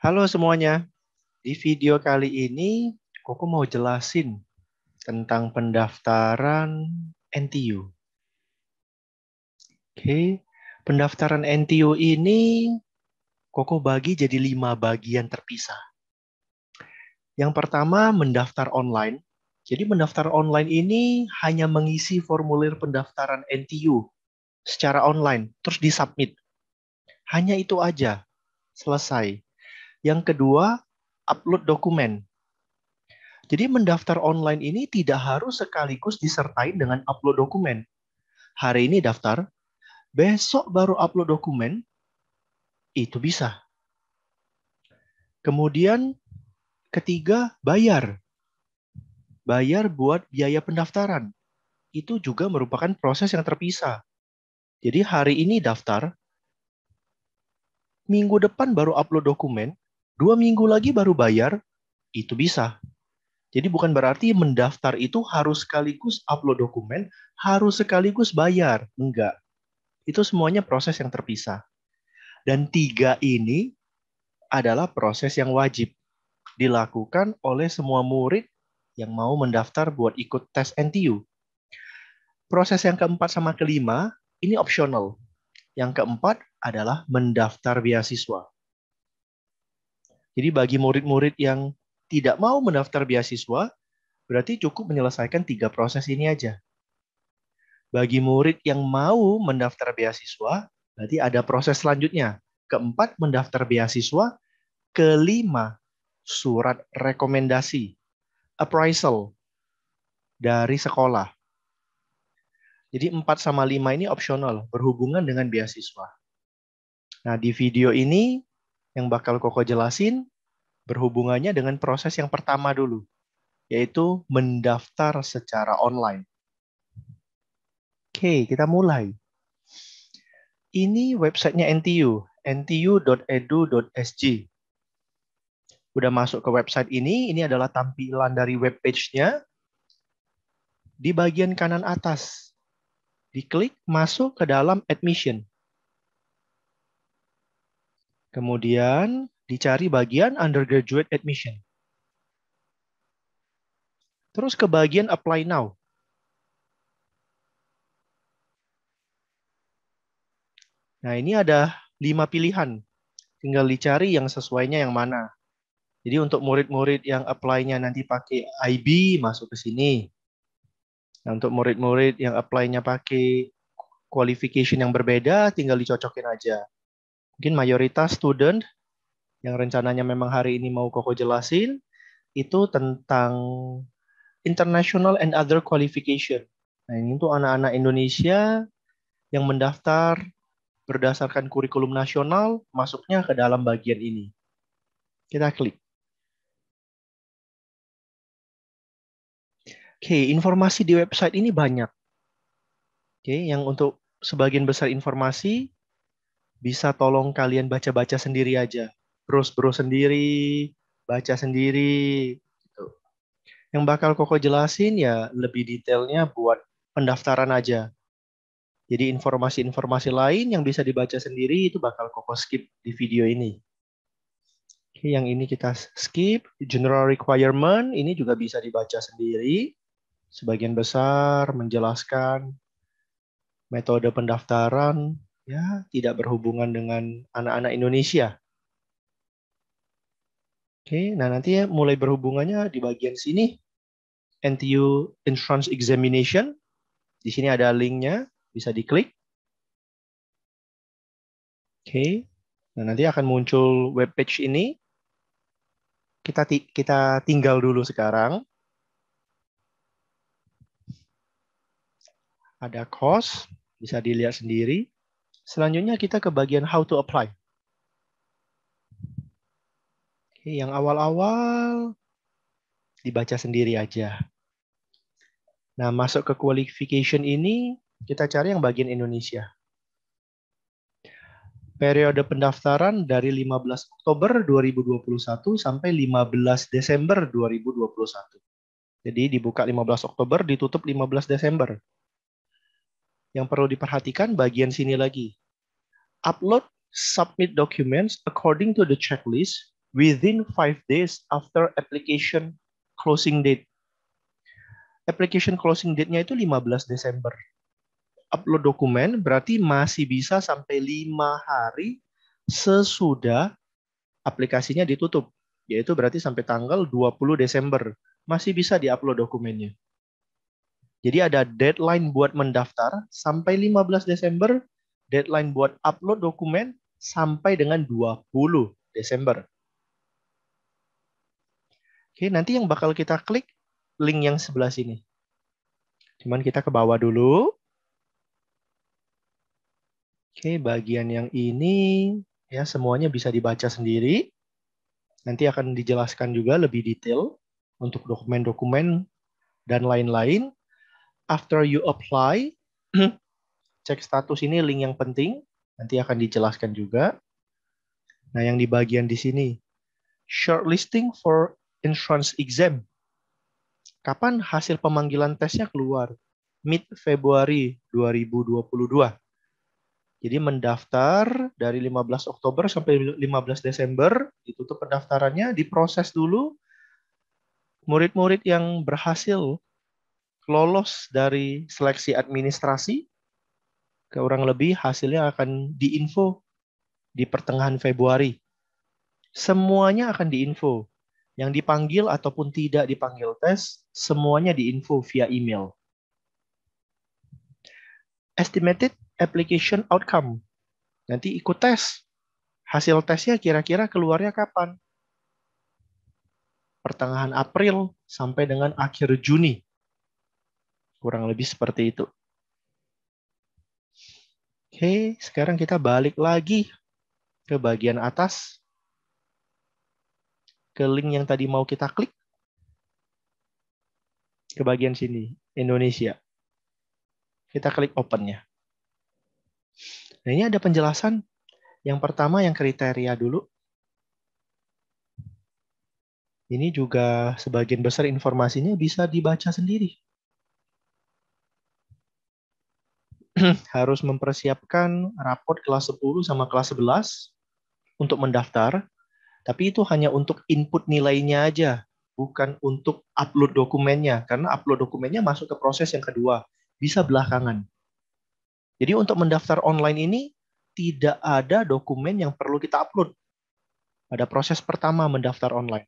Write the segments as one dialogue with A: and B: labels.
A: Halo semuanya, di video kali ini Koko mau jelasin tentang pendaftaran NTU. Oke, pendaftaran NTU ini Koko bagi jadi 5 bagian terpisah. Yang pertama, mendaftar online. Jadi mendaftar online ini hanya mengisi formulir pendaftaran NTU secara online, terus disubmit. Hanya itu aja, selesai. Yang kedua, upload dokumen. Jadi mendaftar online ini tidak harus sekaligus disertai dengan upload dokumen. Hari ini daftar, besok baru upload dokumen, itu bisa. Kemudian ketiga, bayar. Bayar buat biaya pendaftaran. Itu juga merupakan proses yang terpisah. Jadi hari ini daftar, minggu depan baru upload dokumen, 2 minggu lagi baru bayar, itu bisa. Jadi bukan berarti mendaftar itu harus sekaligus upload dokumen, harus sekaligus bayar. Enggak. Itu semuanya proses yang terpisah. Dan 3 ini adalah proses yang wajib dilakukan oleh semua murid yang mau mendaftar buat ikut tes NTU. Proses yang keempat sama kelima, ini opsional. Yang keempat adalah mendaftar beasiswa. Jadi bagi murid-murid yang tidak mau mendaftar beasiswa, berarti cukup menyelesaikan 3 proses ini aja. Bagi murid yang mau mendaftar beasiswa, berarti ada proses selanjutnya. Keempat, mendaftar beasiswa. Kelima, surat rekomendasi, appraisal dari sekolah. Jadi 4 sama 5 ini opsional, berhubungan dengan beasiswa. Nah, di video ini yang bakal Koko jelasin berhubungannya dengan proses yang pertama dulu, yaitu mendaftar secara online. Oke, kita mulai. Ini websitenya NTU, ntu.edu.sg. Udah masuk ke website ini adalah tampilan dari web page-nya. Di bagian kanan atas, diklik masuk ke dalam admission. Kemudian dicari bagian undergraduate admission. Terus ke bagian apply now. Nah, ini ada 5 pilihan. Tinggal dicari yang sesuainya yang mana. Jadi untuk murid-murid yang apply-nya nanti pakai IB, masuk ke sini. Nah, untuk murid-murid yang apply-nya pakai qualification yang berbeda, tinggal dicocokin aja. Mungkin mayoritas student yang rencananya memang hari ini mau Koko jelasin, itu tentang international and other qualification. Nah, ini tuh anak-anak Indonesia yang mendaftar berdasarkan kurikulum nasional, masuknya ke dalam bagian ini. Kita klik. Oke, informasi di website ini banyak. Oke, yang untuk sebagian besar informasi bisa tolong kalian baca-baca sendiri aja. Browse sendiri, baca sendiri. Gitu. Yang bakal Koko jelasin ya lebih detailnya buat pendaftaran aja. Jadi informasi-informasi lain yang bisa dibaca sendiri itu bakal Koko skip di video ini. Oke, yang ini kita skip. General requirement ini juga bisa dibaca sendiri. Sebagian besar menjelaskan metode pendaftaran ya tidak berhubungan dengan anak-anak Indonesia. Oke, nah nanti ya mulai berhubungannya di bagian sini. NTU Entrance Examination. Di sini ada linknya, bisa diklik. Oke, nah nanti akan muncul web page ini. Kita tinggal dulu sekarang. Ada course, bisa dilihat sendiri. Selanjutnya kita ke bagian how to apply. Oke, yang awal-awal dibaca sendiri aja. Nah, masuk ke qualification ini, kita cari yang bagian Indonesia. Periode pendaftaran dari 15 Oktober 2021 sampai 15 Desember 2021. Jadi dibuka 15 Oktober, ditutup 15 Desember. Yang perlu diperhatikan bagian sini lagi. Upload submit documents according to the checklist within 5 days after application closing date. Application closing date-nya itu 15 Desember. Upload dokumen berarti masih bisa sampai 5 hari sesudah aplikasinya ditutup. Yaitu berarti sampai tanggal 20 Desember. Masih bisa diupload dokumennya. Jadi ada deadline buat mendaftar sampai 15 Desember, deadline buat upload dokumen sampai dengan 20 Desember. Oke, nanti yang bakal kita klik link yang sebelah sini. Cuman kita ke bawah dulu. Oke, bagian yang ini ya semuanya bisa dibaca sendiri. Nanti akan dijelaskan juga lebih detail untuk dokumen-dokumen dan lain-lain. After you apply, cek status ini link yang penting. Nanti akan dijelaskan juga. Nah, yang di bagian di sini, shortlisting for entrance exam. Kapan hasil pemanggilan tesnya keluar? Mid Februari 2022. Jadi mendaftar dari 15 Oktober sampai 15 Desember, ditutup pendaftarannya, diproses dulu. Murid-murid yang berhasil lolos dari seleksi administrasi, kurang lebih hasilnya akan diinfo di pertengahan Februari. Semuanya akan diinfo. Yang dipanggil ataupun tidak dipanggil tes, semuanya diinfo via email. Estimated application outcome. Nanti ikut tes. Hasil tesnya kira-kira keluarnya kapan? Pertengahan April sampai dengan akhir Juni. Kurang lebih seperti itu. Oke, sekarang kita balik lagi ke bagian atas. Ke link yang tadi mau kita klik. Ke bagian sini, Indonesia. Kita klik open-nya. Nah, ini ada penjelasan. Yang pertama yang kriteria dulu. Ini juga sebagian besar informasinya bisa dibaca sendiri. Harus mempersiapkan raport kelas 10 sama kelas 11 untuk mendaftar. Tapi itu hanya untuk input nilainya aja. Bukan untuk upload dokumennya. Karena upload dokumennya masuk ke proses yang kedua. Bisa belakangan. Jadi untuk mendaftar online ini, tidak ada dokumen yang perlu kita upload. Pada proses pertama mendaftar online.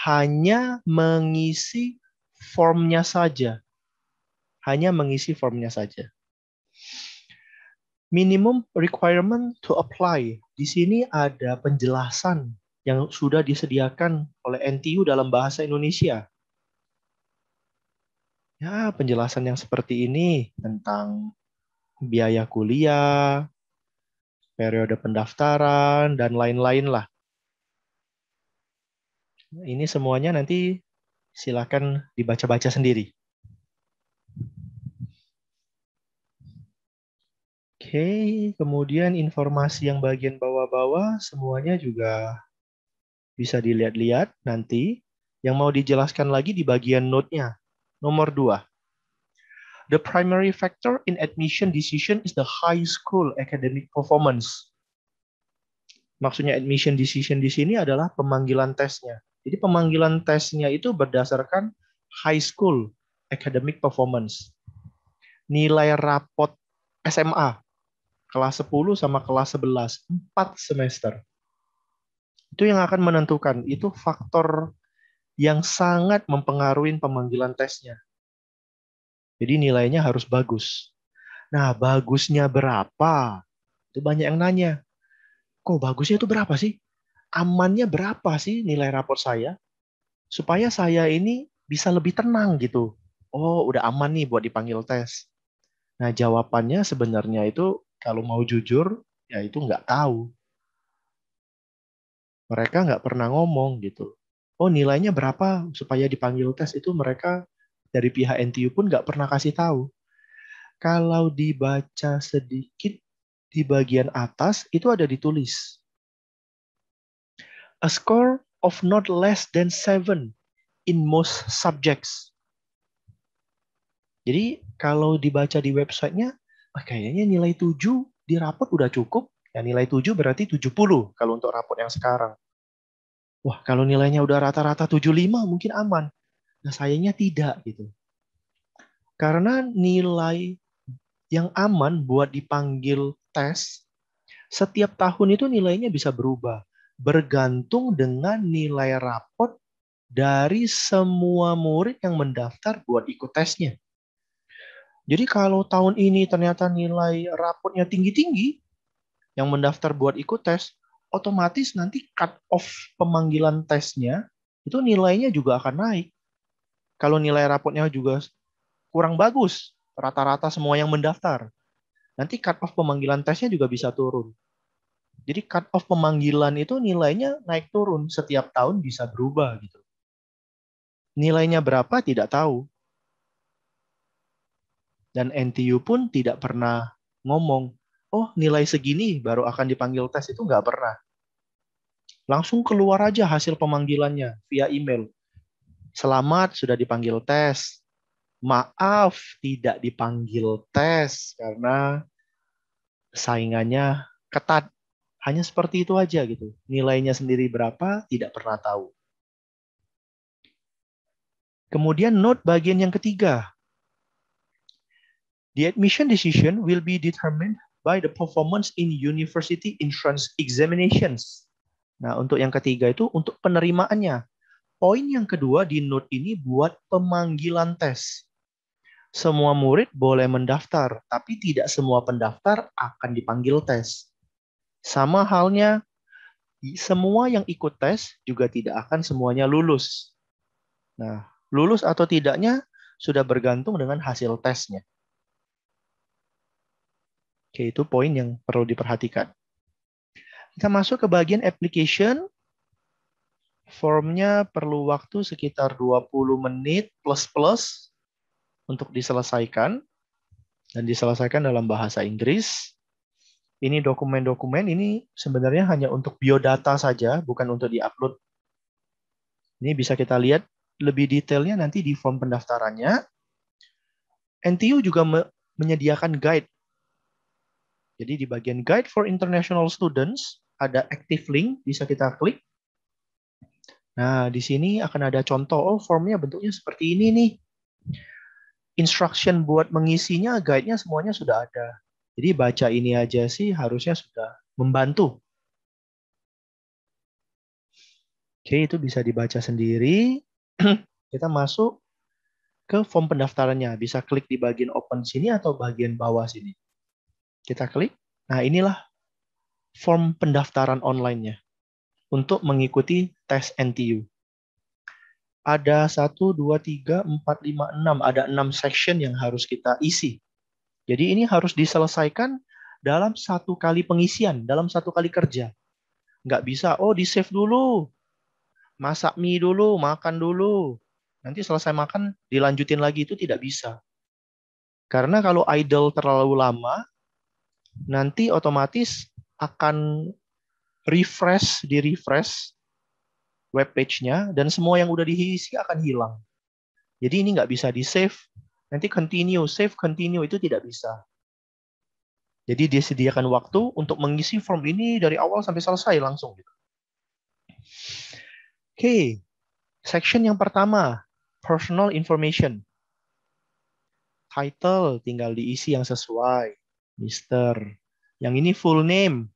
A: Hanya mengisi formnya saja. Hanya mengisi formnya saja. Minimum requirement to apply. Di sini ada penjelasan yang sudah disediakan oleh NTU dalam bahasa Indonesia. Ya, penjelasan yang seperti ini tentang biaya kuliah, periode pendaftaran, dan lain-lain lah. Ini semuanya nanti silakan dibaca-baca sendiri. Oke, kemudian informasi yang bagian bawah-bawah semuanya juga bisa dilihat-lihat nanti. Yang mau dijelaskan lagi di bagian note-nya. Nomor 2. The primary factor in admission decision is the high school academic performance. Maksudnya admission decision di sini adalah pemanggilan tesnya. Jadi pemanggilan tesnya itu berdasarkan high school academic performance. Nilai rapot SMA kelas 10 sama kelas 11, 4 semester. Itu yang akan menentukan, itu faktor yang sangat mempengaruhi pemanggilan tesnya. Jadi nilainya harus bagus. Nah, bagusnya berapa? Itu banyak yang nanya. Kok bagusnya itu berapa sih? Amannya berapa sih nilai rapor saya? Supaya saya ini bisa lebih tenang gitu. Oh, udah aman nih buat dipanggil tes. Nah, jawabannya sebenarnya itu kalau mau jujur, ya itu nggak tahu. Mereka nggak pernah ngomong gitu. Oh, nilainya berapa supaya dipanggil tes itu mereka dari pihak NTU pun nggak pernah kasih tahu. Kalau dibaca sedikit di bagian atas itu ada ditulis. A score of not less than 7 in most subjects. Jadi kalau dibaca di websitenya, kayaknya nilai 7 di rapot udah cukup. Ya, nilai 7 berarti 70 kalau untuk rapot yang sekarang. Wah, kalau nilainya udah rata-rata 75 mungkin aman. Nah, sayangnya tidak gitu. Karena nilai yang aman buat dipanggil tes, setiap tahun itu nilainya bisa berubah. Bergantung dengan nilai rapot dari semua murid yang mendaftar buat ikut tesnya. Jadi kalau tahun ini ternyata nilai rapotnya tinggi-tinggi, yang mendaftar buat ikut tes, otomatis nanti cut off pemanggilan tesnya, itu nilainya juga akan naik. Kalau nilai rapotnya juga kurang bagus, rata-rata semua yang mendaftar, nanti cut off pemanggilan tesnya juga bisa turun. Jadi cut off pemanggilan itu nilainya naik turun, setiap tahun bisa berubah gitu. Nilainya berapa tidak tahu. Dan NTU pun tidak pernah ngomong, oh nilai segini baru akan dipanggil tes, itu nggak pernah. Langsung keluar aja hasil pemanggilannya via email. Selamat sudah dipanggil tes. Maaf tidak dipanggil tes karena saingannya ketat. Hanya seperti itu aja gitu. Nilainya sendiri berapa tidak pernah tahu. Kemudian note bagian yang ketiga. The admission decision will be determined by the performance in university entrance examinations. Nah, untuk yang ketiga itu untuk penerimaannya. Poin yang kedua di note ini buat pemanggilan tes. Semua murid boleh mendaftar, tapi tidak semua pendaftar akan dipanggil tes. Sama halnya, semua yang ikut tes juga tidak akan semuanya lulus. Nah, lulus atau tidaknya sudah bergantung dengan hasil tesnya. Oke, itu poin yang perlu diperhatikan. Kita masuk ke bagian application. Formnya perlu waktu sekitar 20 menit plus-plus untuk diselesaikan. Dan diselesaikan dalam bahasa Inggris. Ini dokumen-dokumen ini sebenarnya hanya untuk biodata saja, bukan untuk diupload. Ini bisa kita lihat lebih detailnya nanti di form pendaftarannya. NTU juga menyediakan guide. Jadi di bagian Guide for International Students, ada active link, bisa kita klik. Nah, di sini akan ada contoh, oh formnya bentuknya seperti ini nih. Instruction buat mengisinya, guide-nya semuanya sudah ada. Jadi baca ini aja sih harusnya sudah membantu. Oke, itu bisa dibaca sendiri. Kita masuk ke form pendaftarannya. Bisa klik di bagian open sini atau bagian bawah sini. Kita klik. Nah, inilah form pendaftaran online-nya untuk mengikuti tes NTU. Ada 1, 2, 3, 4, 5, 6. Ada 6 section yang harus kita isi. Jadi ini harus diselesaikan dalam satu kali pengisian, dalam satu kali kerja. Nggak bisa, oh di-save dulu, masak mie dulu, makan dulu. Nanti selesai makan, dilanjutin lagi, itu tidak bisa. Karena kalau idle terlalu lama, nanti otomatis akan di-refresh web page-nya, dan semua yang udah diisi akan hilang. Jadi ini nggak bisa di-save, nanti continue, save, continue, itu tidak bisa. Jadi disediakan waktu untuk mengisi form ini dari awal sampai selesai langsung. Oke, section yang pertama, personal information. Title tinggal diisi yang sesuai. Mister. Yang ini full name.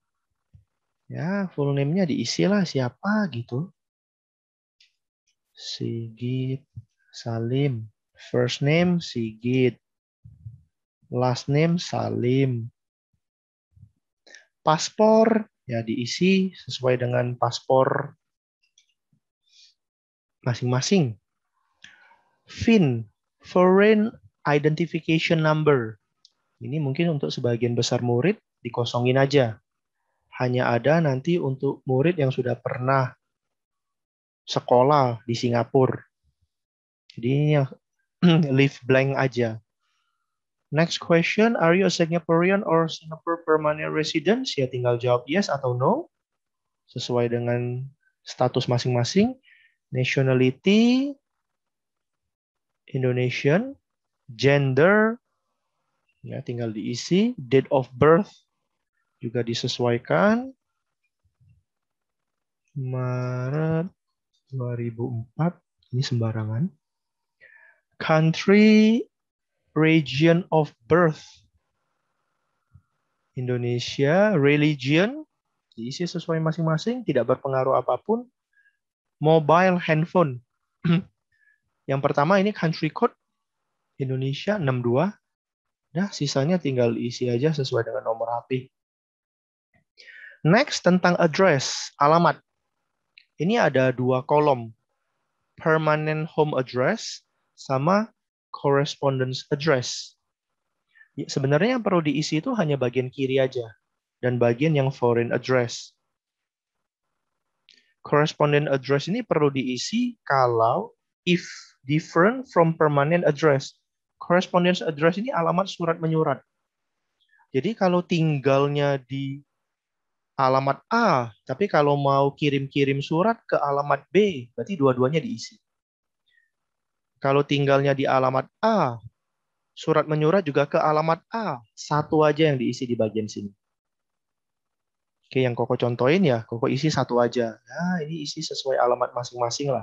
A: Ya, full name-nya diisi lah siapa gitu. Sigit Salim. First name Sigit. Last name Salim. Paspor ya diisi sesuai dengan paspor masing-masing. FIN, Foreign Identification Number. Ini mungkin untuk sebagian besar murid dikosongin aja. Hanya ada nanti untuk murid yang sudah pernah sekolah di Singapura. Jadi ini yang leave blank aja. Next question, are you a Singaporean or Singapore permanent resident? Ya tinggal jawab yes atau no. Sesuai dengan status masing-masing. Nationality, Indonesian. Gender, ya tinggal diisi. Date of birth juga disesuaikan. Maret 2004, ini sembarangan. Country, region of birth. Indonesia, religion, diisi sesuai masing-masing, tidak berpengaruh apapun. Mobile handphone. Yang pertama ini country code, Indonesia 62. Nah, sisanya tinggal isi aja sesuai dengan nomor HP. Next, tentang address, alamat. Ini ada 2 kolom. Permanent home address sama correspondence address. Sebenarnya yang perlu diisi itu hanya bagian kiri aja. Dan bagian yang foreign address. Correspondent address ini perlu diisi kalau if different from permanent address. Correspondence address ini alamat surat menyurat. Jadi kalau tinggalnya di alamat A, tapi kalau mau kirim-kirim surat ke alamat B, berarti dua-duanya diisi. Kalau tinggalnya di alamat A, surat menyurat juga ke alamat A, satu aja yang diisi di bagian sini. Oke, yang Koko contohin ya, Koko isi satu aja. Nah, ini isi sesuai alamat masing-masing lah.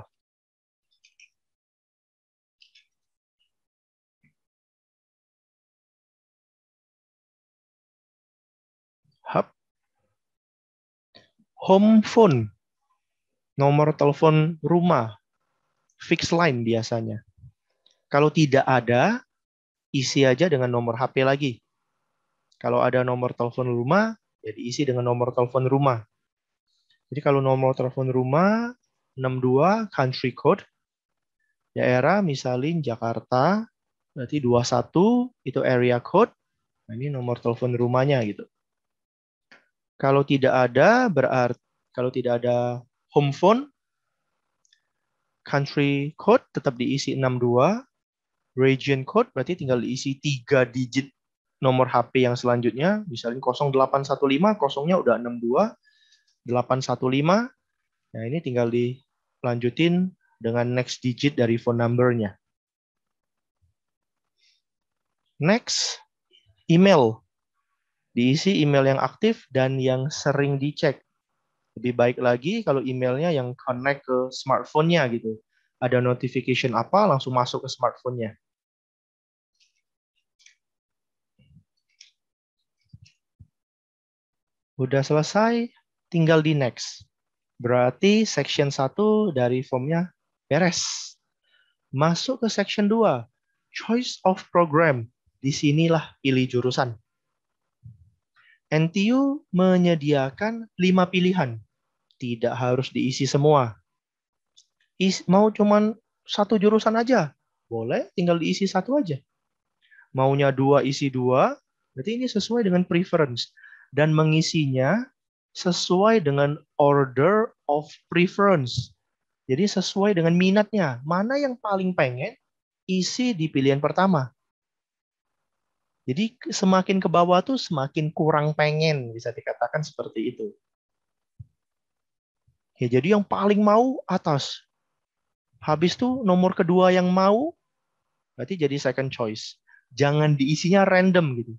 A: Hub. Home phone. Nomor telepon rumah. Fixed line biasanya. Kalau tidak ada, isi aja dengan nomor HP lagi. Kalau ada nomor telepon rumah, ya diisi dengan nomor telepon rumah. Jadi kalau nomor telepon rumah 62 country code, daerah misalnya Jakarta, berarti 21 itu area code. Nah, ini nomor telepon rumahnya gitu. Kalau tidak ada, berarti kalau tidak ada home phone, country code tetap diisi 62, region code berarti tinggal diisi 3 digit nomor HP yang selanjutnya, misalnya 0815, kosongnya udah 62, 815. Nah, ini tinggal dilanjutin dengan next digit dari phone number-nya. Next, email. Diisi email yang aktif dan yang sering dicek. Lebih baik lagi kalau emailnya yang connect ke smartphone-nya gitu. Ada notification apa, langsung masuk ke smartphone-nya. Udah selesai, tinggal di next. Berarti section 1 dari formnya beres. Masuk ke section 2, choice of program. Disinilah pilih jurusan. NTU menyediakan 5 pilihan. Tidak harus diisi semua. Mau cuman satu jurusan aja, boleh tinggal diisi satu aja. Maunya 2, isi 2, berarti ini sesuai dengan preference. Dan mengisinya sesuai dengan order of preference. Jadi sesuai dengan minatnya. Mana yang paling pengen, isi di pilihan pertama. Jadi semakin ke bawah tuh semakin kurang pengen, bisa dikatakan seperti itu. Ya, jadi yang paling mau atas. Habis tuh nomor kedua yang mau, berarti jadi second choice. Jangan diisinya random gitu.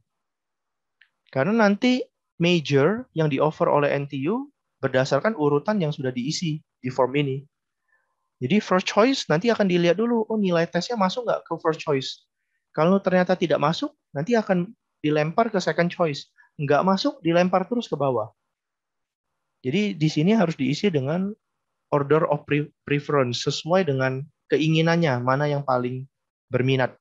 A: Karena nanti major yang di-offer oleh NTU berdasarkan urutan yang sudah diisi di form ini. Jadi first choice nanti akan dilihat dulu, oh nilai tesnya masuk nggak ke first choice. Kalau ternyata tidak masuk, nanti akan dilempar ke second choice. Nggak masuk, dilempar terus ke bawah. Jadi di sini harus diisi dengan order of preference, sesuai dengan keinginannya, mana yang paling berminat.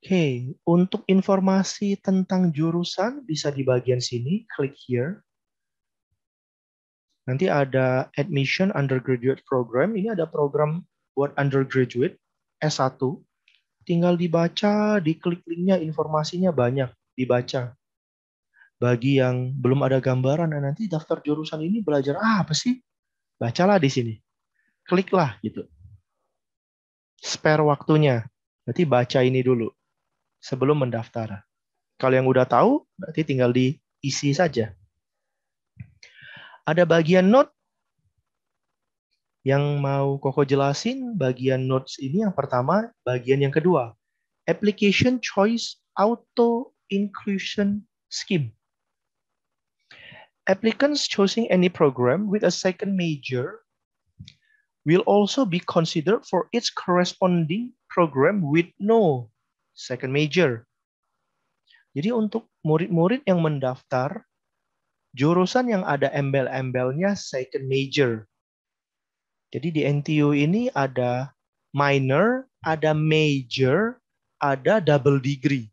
A: Oke, untuk informasi tentang jurusan bisa di bagian sini, klik here. Nanti ada admission undergraduate program, ini ada program buat undergraduate S1. Tinggal dibaca, diklik linknya, informasinya banyak, dibaca. Bagi yang belum ada gambaran, nah nanti daftar jurusan ini belajar apa sih? Bacalah di sini. Kliklah gitu. Spare waktunya. Berarti baca ini dulu sebelum mendaftar. Kalau yang udah tahu, berarti tinggal diisi saja. Ada bagian note yang mau Koko jelasin. Bagian notes ini yang pertama, bagian yang kedua. Application Choice Auto Inclusion Scheme. Applicants choosing any program with a second major will also be considered for its corresponding program with no second major. Jadi untuk murid-murid yang mendaftar jurusan yang ada embel-embelnya second major. Jadi di NTU ini ada minor, ada major, ada double degree.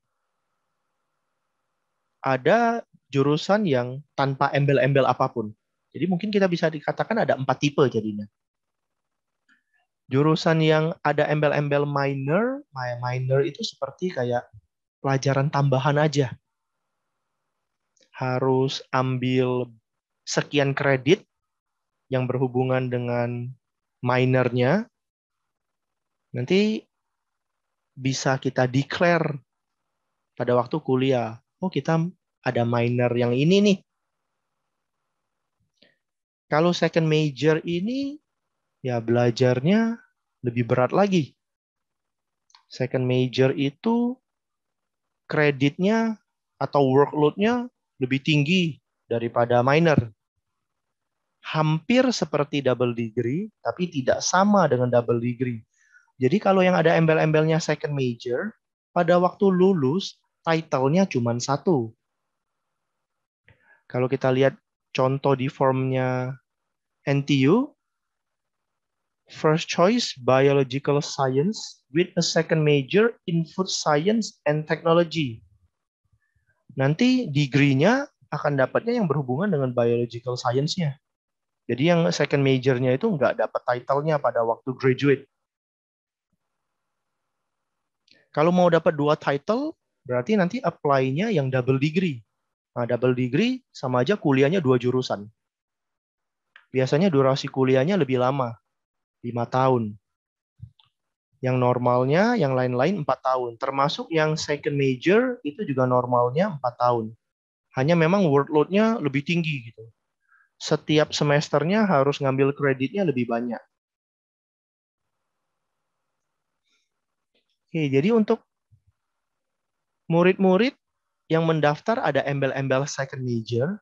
A: Ada jurusan yang tanpa embel-embel apapun. Jadi mungkin kita bisa dikatakan ada 4 tipe jadinya. Jurusan yang ada embel-embel minor, minor itu seperti kayak pelajaran tambahan aja. Harus ambil sekian kredit yang berhubungan dengan minornya. Nanti bisa kita declare pada waktu kuliah. Oh, kita ada minor yang ini nih. Kalau second major ini, ya belajarnya lebih berat lagi. Second major itu kreditnya atau workload-nya lebih tinggi daripada minor. Hampir seperti double degree, tapi tidak sama dengan double degree. Jadi kalau yang ada embel-embelnya second major, pada waktu lulus, title-nya cuma 1. Kalau kita lihat contoh di formnya NTU, first choice biological science with a second major in food science and technology. Nanti degree-nya akan dapatnya yang berhubungan dengan biological science-nya. Jadi yang second major-nya itu nggak dapat title-nya pada waktu graduate. Kalau mau dapat 2 title, berarti nanti apply-nya yang double degree. Nah, double degree sama aja kuliahnya 2 jurusan. Biasanya durasi kuliahnya lebih lama, 5 tahun. Yang normalnya, yang lain-lain 4 tahun. Termasuk yang second major, itu juga normalnya 4 tahun. Hanya memang workload-nya lebih tinggi gitu. Setiap semesternya harus ngambil kreditnya lebih banyak. Oke, jadi untuk murid-murid yang mendaftar ada embel-embel second major,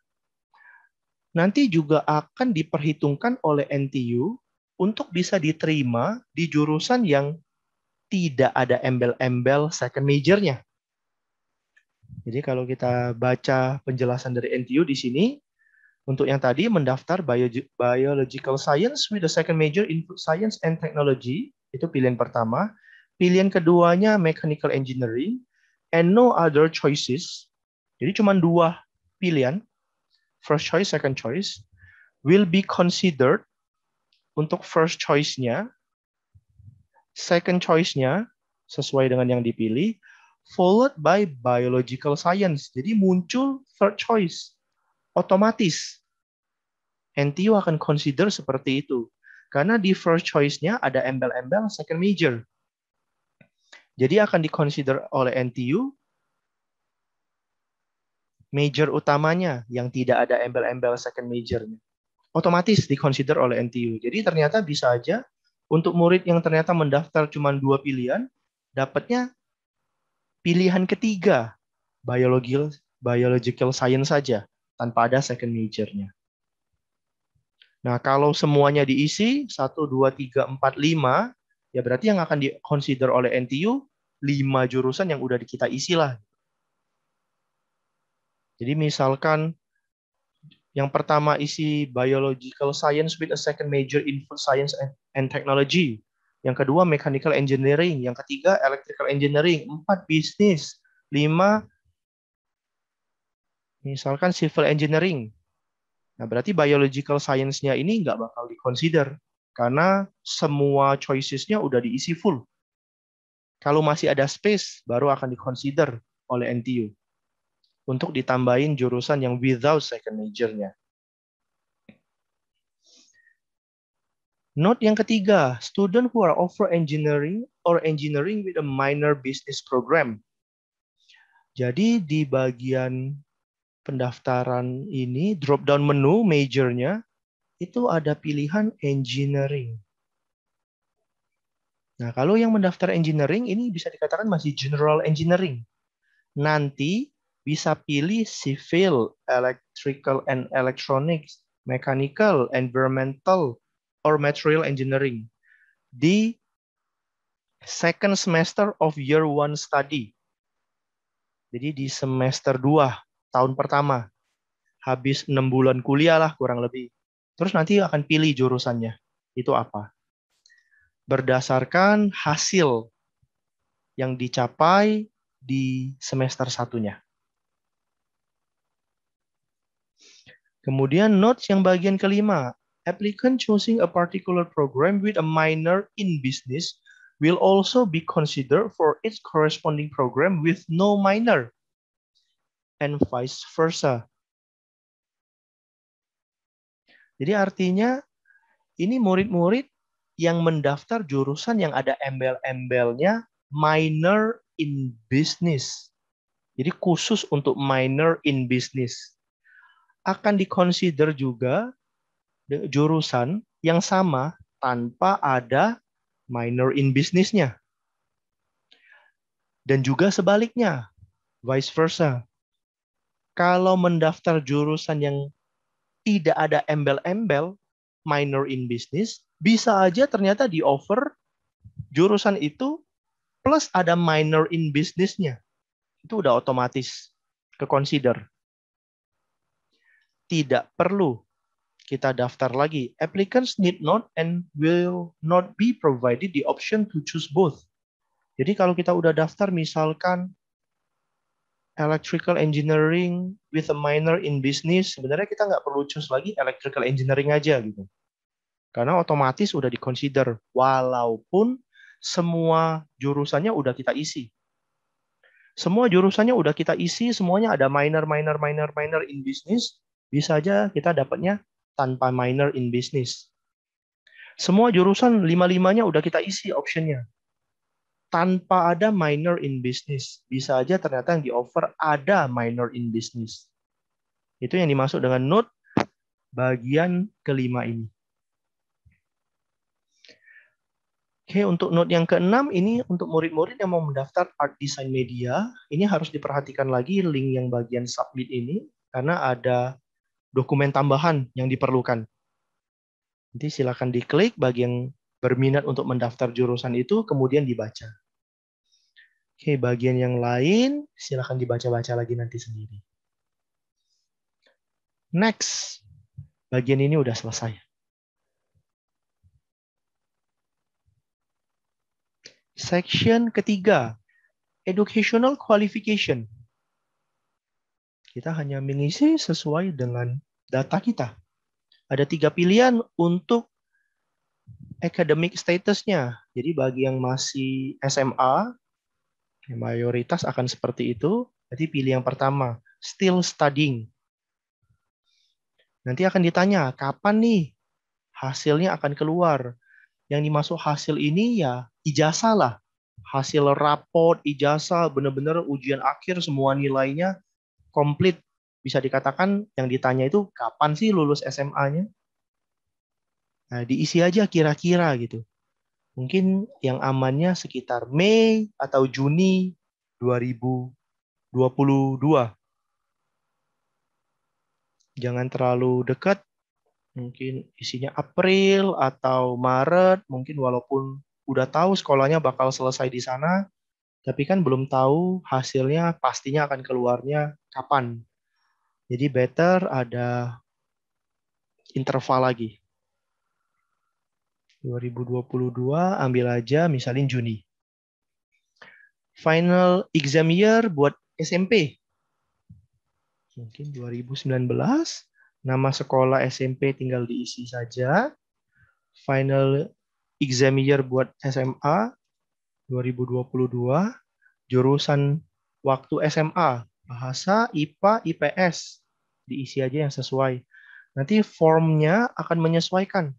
A: nanti juga akan diperhitungkan oleh NTU untuk bisa diterima di jurusan yang tidak ada embel-embel second major-nya. Jadi kalau kita baca penjelasan dari NTU di sini, untuk yang tadi mendaftar biological science with the second major in food science and technology, itu pilihan pertama. Pilihan keduanya mechanical engineering and no other choices. Jadi cuma 2 pilihan, first choice, second choice, will be considered untuk first choice-nya, second choice-nya sesuai dengan yang dipilih, followed by biological science. Jadi muncul third choice. Otomatis NTU akan consider seperti itu. Karena di first choice-nya ada embel-embel second major. Jadi akan dikonsider oleh NTU major utamanya yang tidak ada embel-embel second major-nya. Otomatis dikonsider oleh NTU. Jadi ternyata bisa aja untuk murid yang ternyata mendaftar cuma 2 pilihan, dapatnya pilihan ketiga, biological science saja, tanpa ada second major-nya. Nah, kalau semuanya diisi, 1, 2, 3, 4, 5, ya berarti yang akan dikonsider oleh NTU, 5 jurusan yang udah kita isi lah. Jadi misalkan yang pertama isi biological science with a second major in food science and technology. Yang kedua mechanical engineering. Yang ketiga electrical engineering. 4 bisnis. 5 misalkan civil engineering. Nah berarti biological science-nya ini nggak bakal di-consider. Karena semua choices-nya udah diisi full. Kalau masih ada space, baru akan di-consider oleh NTU. Untuk ditambahin jurusan yang without second major-nya. Note yang ketiga, student who are offered engineering or engineering with a minor business program. Jadi di bagian pendaftaran ini, drop down menu major-nya, itu ada pilihan engineering. Nah, kalau yang mendaftar engineering, ini bisa dikatakan masih general engineering. Nanti bisa pilih civil, electrical and electronics, mechanical, environmental, or material engineering di second semester of year one study. Jadi di semester 2 tahun pertama. Habis 6 bulan kuliah lah kurang lebih. Terus nanti akan pilih jurusannya. Itu apa? Berdasarkan hasil yang dicapai di semester satunya. Kemudian notes yang bagian kelima. Applicant choosing a particular program with a minor in business will also be considered for its corresponding program with no minor, and vice versa. Jadi artinya ini murid-murid yang mendaftar jurusan yang ada embel-embelnya minor in business. Jadi khusus untuk minor in business. Akan dikonsider juga jurusan yang sama tanpa ada minor in business-nya. Dan juga sebaliknya, vice versa. Kalau mendaftar jurusan yang tidak ada embel-embel minor in business, bisa aja ternyata di offer jurusan itu plus ada minor in business-nya. Itu udah otomatis ke-consider. Tidak perlu kita daftar lagi. Applicants need not and will not be provided the option to choose both. Jadi kalau kita udah daftar misalkan electrical engineering with a minor in business, sebenarnya kita nggak perlu choose lagi electrical engineering aja gitu. Karena otomatis udah di-consider, walaupun semua jurusannya udah kita isi. Semua jurusannya udah kita isi, semuanya ada minor in business, bisa aja kita dapatnya tanpa minor in business. Semua jurusan 5-5-nya udah kita isi optionnya. Tanpa ada minor in business. Bisa aja ternyata yang di-offer ada minor in business. Itu yang dimaksud dengan note bagian kelima ini. Oke, untuk note yang keenam ini untuk murid-murid yang mau mendaftar Art Design Media, ini harus diperhatikan lagi link yang bagian submit ini, karena ada dokumen tambahan yang diperlukan. Nanti silakan diklik bagi yang berminat untuk mendaftar jurusan itu, kemudian dibaca. Oke, bagian yang lain silakan dibaca-baca lagi nanti sendiri. Next, bagian ini udah selesai. Section ketiga, Educational Qualification. Kita hanya mengisi sesuai dengan data kita. Ada 3 pilihan untuk academic statusnya. Jadi bagi yang masih SMA, mayoritas akan seperti itu. Jadi pilih yang pertama, still studying. Nanti akan ditanya, kapan nih hasilnya akan keluar? Yang dimaksud hasil ini ya ijazah lah. Hasil raport, ijazah, benar-benar ujian akhir semua nilainya komplit. Bisa dikatakan yang ditanya itu kapan sih lulus SMA-nya? Nah, diisi aja kira-kira gitu. Mungkin yang amannya sekitar Mei atau Juni 2022. Jangan terlalu dekat. Mungkin isinya April atau Maret, mungkin walaupun udah tahu sekolahnya bakal selesai di sana, tapi kan belum tahu hasilnya pastinya akan keluarnya kapan. Jadi better ada interval lagi. 2022 ambil aja misalnya Juni. Final exam year buat SMP. Mungkin 2019. Nama sekolah SMP tinggal diisi saja. Final exam year buat SMA 2022. Jurusan waktu SMA, bahasa, IPA, IPS. Diisi aja yang sesuai. Nanti formnya akan menyesuaikan.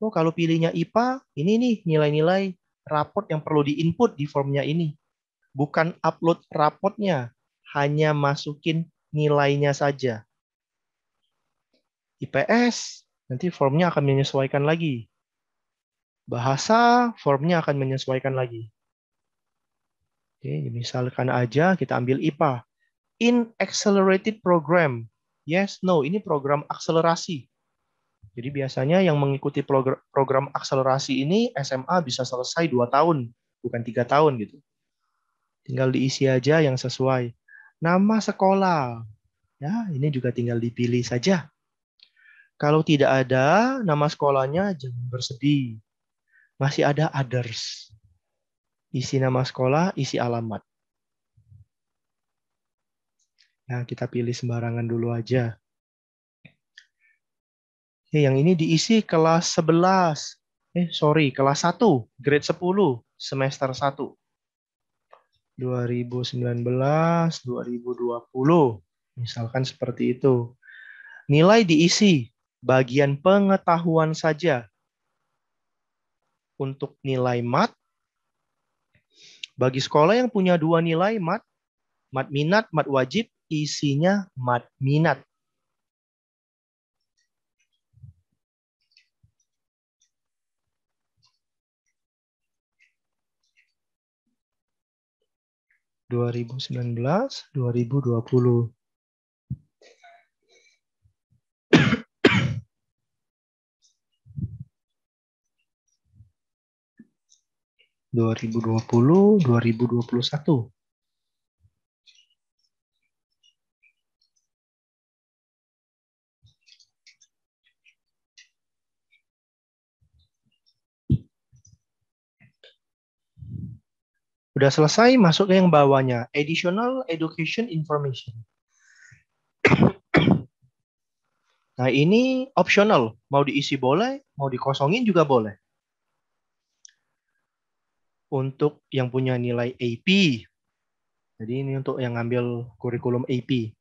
A: Oh, kalau pilihnya IPA, ini nih nilai-nilai raport yang perlu diinput di formnya ini. Bukan upload raportnya, hanya masukin nilainya saja. IPS, nanti formnya akan menyesuaikan lagi. Bahasa, formnya akan menyesuaikan lagi. Oke, misalkan aja kita ambil IPA. in accelerated program. Yes, no, ini program akselerasi. Jadi biasanya yang mengikuti program akselerasi ini SMA bisa selesai 2 tahun, bukan 3 tahun gitu. Tinggal diisi aja yang sesuai. Nama sekolah. Ya, ini juga tinggal dipilih saja. Kalau tidak ada nama sekolahnya, jangan bersedih. Masih ada others. Isi nama sekolah, isi alamat. Nah, kita pilih sembarangan dulu aja. Yang ini diisi kelas 11. Kelas 1, grade 10, semester 1. 2019, 2020. Misalkan seperti itu. Nilai diisi bagian pengetahuan saja. Untuk nilai mat, bagi sekolah yang punya 2 nilai mat minat, mat wajib, isinya mat minat. Dua 2019, 2020. 2020, 2021. Udah selesai, masuk ke yang bawahnya. Additional Education Information. Nah, ini optional. Mau diisi boleh, mau dikosongin juga boleh. Untuk yang punya nilai AP. Jadi ini untuk yang ngambil kurikulum AP.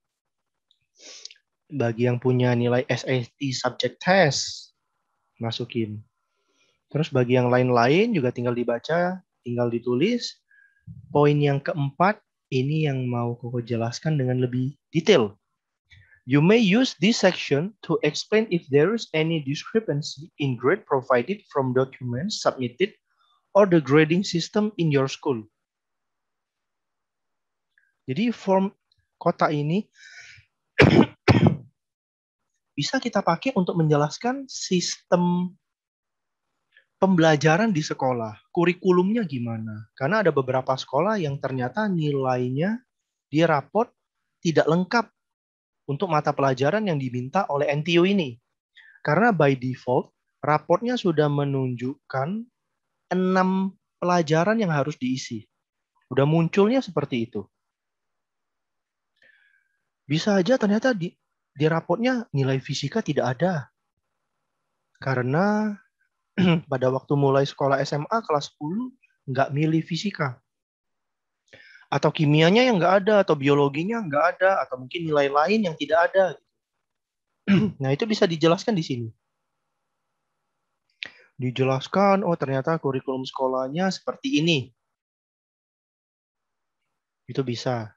A: Bagi yang punya nilai SAT Subject Test, masukin. Terus bagi yang lain-lain juga tinggal dibaca, tinggal ditulis. Poin yang keempat, ini yang mau Koko jelaskan dengan lebih detail. You may use this section to explain if there is any discrepancy in grade provided from documents submitted or the grading system in your school. Jadi form kotak ini bisa kita pakai untuk menjelaskan sistem pembelajaran di sekolah, kurikulumnya gimana. Karena ada beberapa sekolah yang ternyata nilainya di raport tidak lengkap untuk mata pelajaran yang diminta oleh NTU ini. Karena by default, raportnya sudah menunjukkan 6 pelajaran yang harus diisi. Udah munculnya seperti itu. Bisa aja ternyata di raportnya nilai fisika tidak ada. Karena pada waktu mulai sekolah SMA kelas 10 nggak milih fisika. Atau kimianya yang nggak ada, atau biologinya nggak ada, atau mungkin nilai lain yang tidak ada. Nah, itu bisa dijelaskan di sini. Dijelaskan, oh ternyata kurikulum sekolahnya seperti ini. Itu bisa.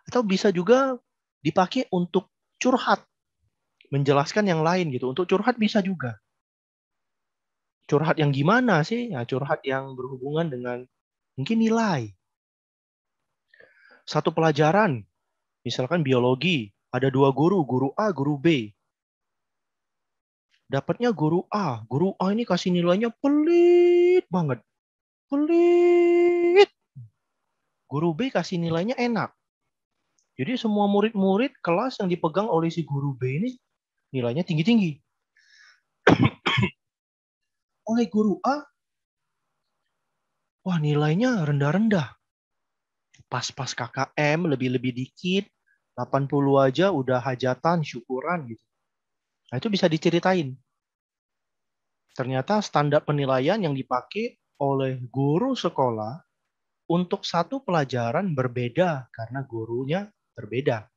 A: Atau bisa juga dipakai untuk curhat. Menjelaskan yang lain gitu. Untuk curhat bisa juga. Curhat yang gimana sih? Ya, curhat yang berhubungan dengan mungkin nilai. Satu pelajaran, misalkan biologi, ada 2 guru, guru A, guru B. Dapatnya guru A. Guru A ini kasih nilainya pelit banget. Pelit. Guru B kasih nilainya enak. Jadi semua murid-murid kelas yang dipegang oleh si guru B ini nilainya tinggi-tinggi. Oleh guru A, wah nilainya rendah-rendah. Pas-pas KKM lebih-lebih dikit, 80 aja udah hajatan, syukuran gitu. Nah itu bisa diceritain. Ternyata standar penilaian yang dipakai oleh guru sekolah untuk satu pelajaran berbeda karena gurunya berbeda.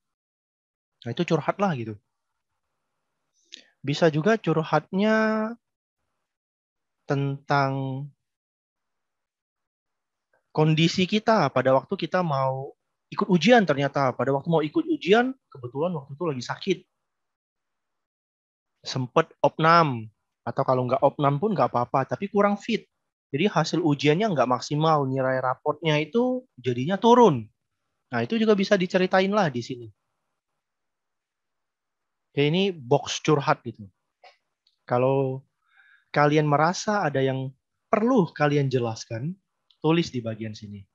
A: Nah itu curhat lah gitu. Bisa juga curhatnya tentang kondisi kita pada waktu kita mau ikut ujian ternyata. Pada waktu mau ikut ujian, kebetulan waktu itu lagi sakit. Sempet opnam. Atau kalau nggak opnam pun nggak apa-apa, tapi kurang fit. Jadi hasil ujiannya nggak maksimal. Nilai raportnya itu jadinya turun. Nah, itu juga bisa diceritain lah di sini. Ya, ini box curhat gitu. Kalau kalian merasa ada yang perlu kalian jelaskan, tulis di bagian sini.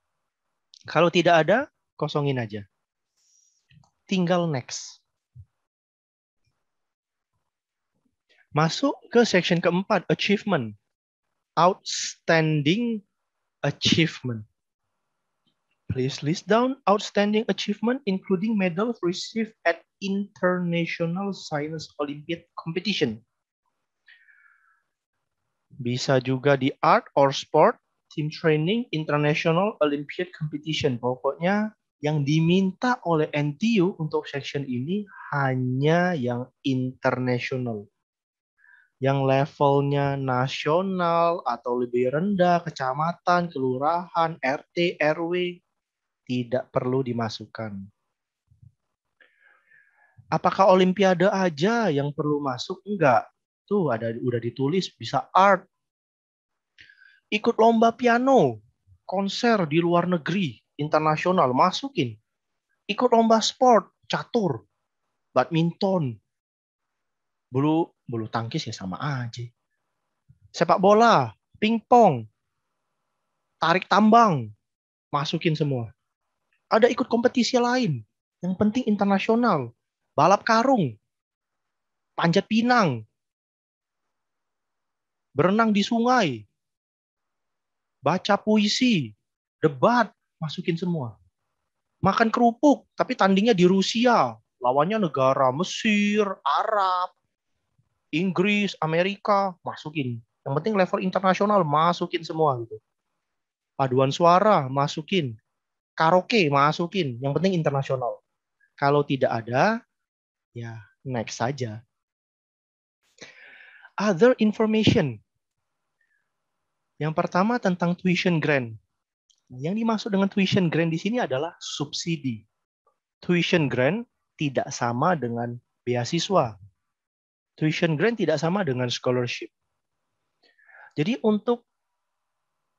A: Kalau tidak ada, kosongin aja. Tinggal next. Masuk ke section keempat, achievement. Outstanding achievement. Please list down outstanding achievement including medals received at International Science Olympiad competition. Bisa juga di art or sport, team training, international Olympiad competition. Pokoknya yang diminta oleh NTU untuk section ini hanya yang international. Yang levelnya nasional atau lebih rendah, kecamatan, kelurahan, RT, RW, tidak perlu dimasukkan. Apakah olimpiade aja yang perlu masuk? Enggak. Tuh udah ditulis, bisa art. Ikut lomba piano, konser di luar negeri, internasional, masukin. Ikut lomba sport, catur, badminton, bulu tangkis ya sama aja. Sepak bola, pingpong, tarik tambang, masukin semua. Ada ikut kompetisi lain, yang penting internasional. Balap karung, panjat pinang, berenang di sungai, baca puisi, debat, masukin semua. Makan kerupuk, tapi tandingnya di Rusia. Lawannya negara Mesir, Arab, Inggris, Amerika, masukin. Yang penting level internasional, masukin semua gitu. Paduan suara, masukin. Karaoke, masukin. Yang penting internasional. Kalau tidak ada, ya next saja. Other information. Yang pertama tentang tuition grant. Yang dimaksud dengan tuition grant di sini adalah subsidi. Tuition grant tidak sama dengan beasiswa. Tuition grant tidak sama dengan scholarship. Jadi untuk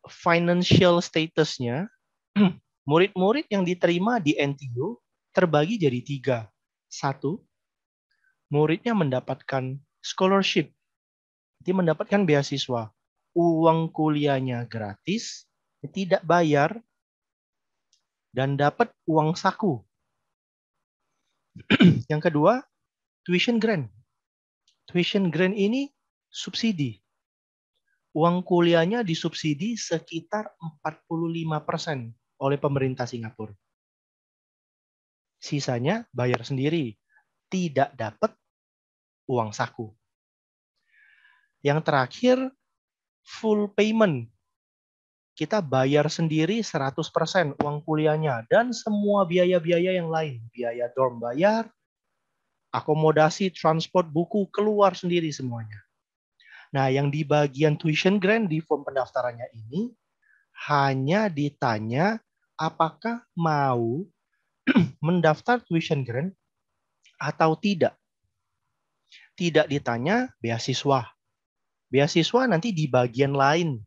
A: financial statusnya, murid-murid yang diterima di NTU terbagi jadi 3. 1, muridnya mendapatkan scholarship. Dia mendapatkan beasiswa. Uang kuliahnya gratis, tidak bayar, dan dapat uang saku. Yang kedua, tuition grant. Tuition grant ini subsidi. Uang kuliahnya disubsidi sekitar 45% oleh pemerintah Singapura. Sisanya bayar sendiri, tidak dapat uang saku. Yang terakhir, full payment. Kita bayar sendiri 100% uang kuliahnya dan semua biaya-biaya yang lain. Biaya dorm bayar, akomodasi, transport, buku, keluar sendiri semuanya. Nah, yang di bagian tuition grant di form pendaftarannya ini hanya ditanya apakah mau mendaftar tuition grant atau tidak. Tidak ditanya beasiswa. Beasiswa nanti di bagian lain.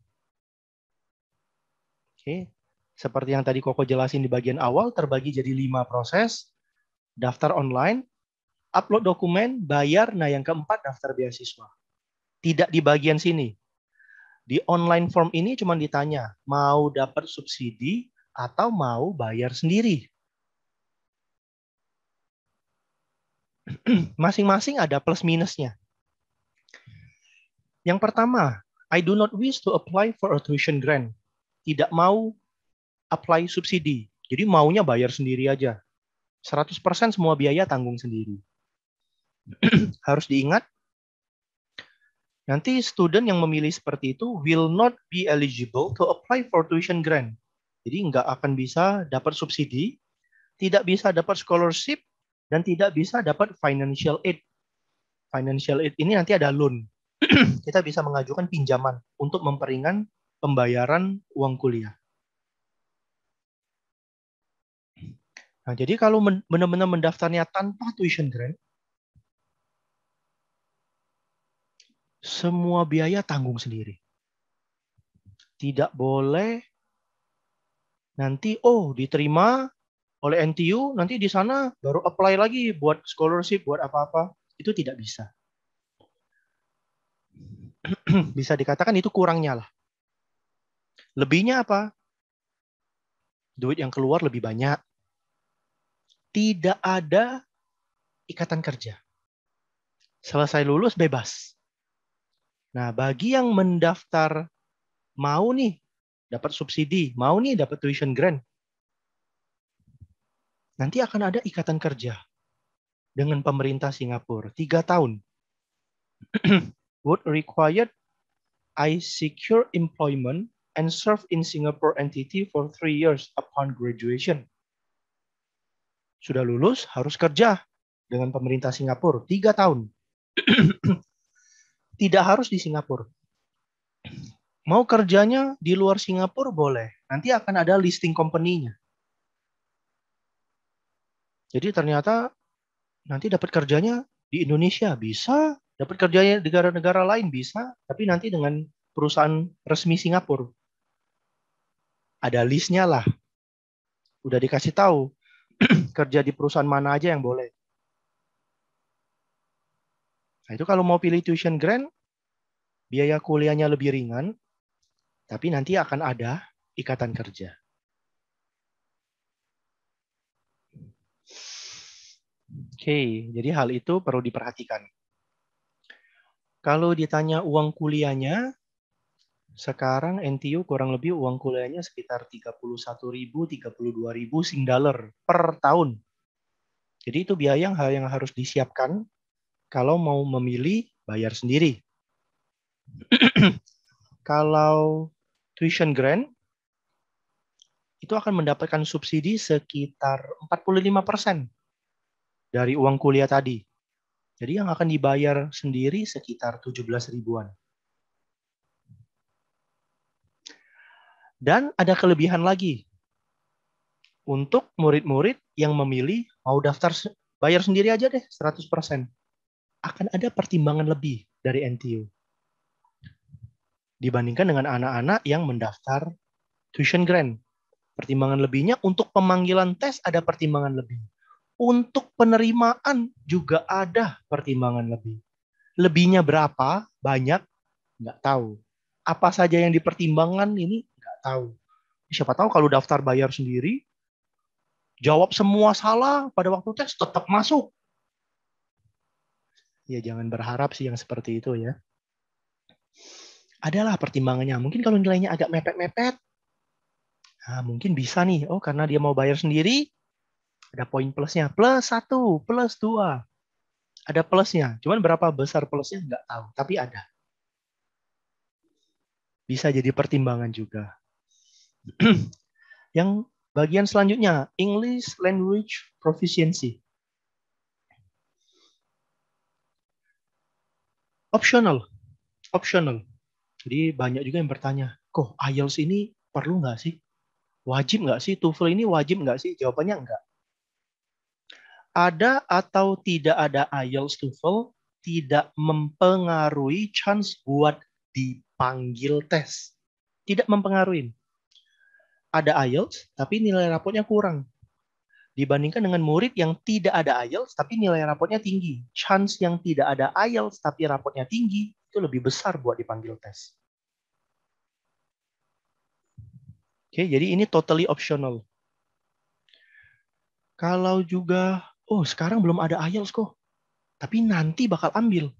A: Oke. Seperti yang tadi Koko jelasin di bagian awal, terbagi jadi 5 proses. Daftar online, upload dokumen, bayar. Nah, yang keempat daftar beasiswa. Tidak di bagian sini. Di online form ini cuma ditanya, mau dapat subsidi atau mau bayar sendiri. Masing-masing ada plus minusnya. Yang pertama, I do not wish to apply for a tuition grant. Tidak mau apply subsidi. Jadi maunya bayar sendiri aja. 100% semua biaya tanggung sendiri. Harus diingat, nanti student yang memilih seperti itu will not be eligible to apply for tuition grant. Jadi nggak akan bisa dapat subsidi, tidak bisa dapat scholarship, dan tidak bisa dapat financial aid. Financial aid ini nanti ada loan. Kita bisa mengajukan pinjaman untuk memperingan pembayaran uang kuliah. Nah, jadi kalau benar-benar mendaftarnya tanpa tuition grant, semua biaya tanggung sendiri. Tidak boleh nanti, diterima, oleh NTU, nanti di sana baru apply lagi buat scholarship, buat apa-apa. Itu tidak bisa. Bisa dikatakan itu kurangnya lah. Lebihnya apa? Duit yang keluar lebih banyak. Tidak ada ikatan kerja. Selesai lulus bebas. Nah, bagi yang mendaftar mau nih dapat subsidi, mau nih dapat tuition grant, nanti akan ada ikatan kerja dengan pemerintah Singapura 3 tahun. Would required I secure employment and serve in Singapore entity for 3 years upon graduation. Sudah lulus, harus kerja dengan pemerintah Singapura 3 tahun. Tidak harus di Singapura. Mau kerjanya di luar Singapura boleh. Nanti akan ada listing company-nya. Jadi ternyata nanti dapat kerjanya di Indonesia bisa, dapat kerjanya di negara-negara lain bisa, tapi nanti dengan perusahaan resmi Singapura. Ada listnya lah. Udah dikasih tahu kerja di perusahaan mana aja yang boleh. Nah, itu kalau mau pilih tuition grant, biaya kuliahnya lebih ringan, tapi nanti akan ada ikatan kerja. Oke, jadi hal itu perlu diperhatikan. Kalau ditanya uang kuliahnya, sekarang NTU kurang lebih uang kuliahnya sekitar 31.000, 32.000 Sing dollar per tahun. Jadi itu biaya yang harus disiapkan kalau mau memilih bayar sendiri. Kalau tuition grant, itu akan mendapatkan subsidi sekitar 45% dari uang kuliah tadi. Jadi yang akan dibayar sendiri sekitar 17 ribuan. Dan ada kelebihan lagi. Untuk murid-murid yang memilih mau daftar bayar sendiri aja deh 100%. Akan ada pertimbangan lebih dari NTU. Dibandingkan dengan anak-anak yang mendaftar tuition grant. Pertimbangan lebihnya untuk pemanggilan tes ada pertimbangan lebih. Untuk penerimaan juga ada pertimbangan lebih. Lebihnya berapa, banyak, nggak tahu. Apa saja yang dipertimbangkan ini nggak tahu. Siapa tahu kalau daftar bayar sendiri, jawab semua salah pada waktu tes tetap masuk. Ya jangan berharap sih yang seperti itu ya. Adalah pertimbangannya. Mungkin kalau nilainya agak mepet-mepet, nah mungkin bisa nih. Oh karena dia mau bayar sendiri, ada poin plusnya. Plus 1, plus 2. Ada plusnya. Cuman berapa besar plusnya nggak tahu. Tapi ada. Bisa jadi pertimbangan juga. Yang bagian selanjutnya, English Language Proficiency. Optional. Optional. Jadi banyak juga yang bertanya, kok IELTS ini perlu nggak sih? Wajib nggak sih? TOEFL ini wajib nggak sih? Jawabannya enggak. Ada atau tidak ada IELTS TOEFL tidak mempengaruhi chance buat dipanggil tes. Tidak mempengaruhi. Ada IELTS, tapi nilai rapotnya kurang. Dibandingkan dengan murid yang tidak ada IELTS, tapi nilai rapotnya tinggi. Chance yang tidak ada IELTS, tapi rapotnya tinggi, itu lebih besar buat dipanggil tes. Oke, jadi ini totally optional. Kalau juga, oh sekarang belum ada IELTS kok, tapi nanti bakal ambil.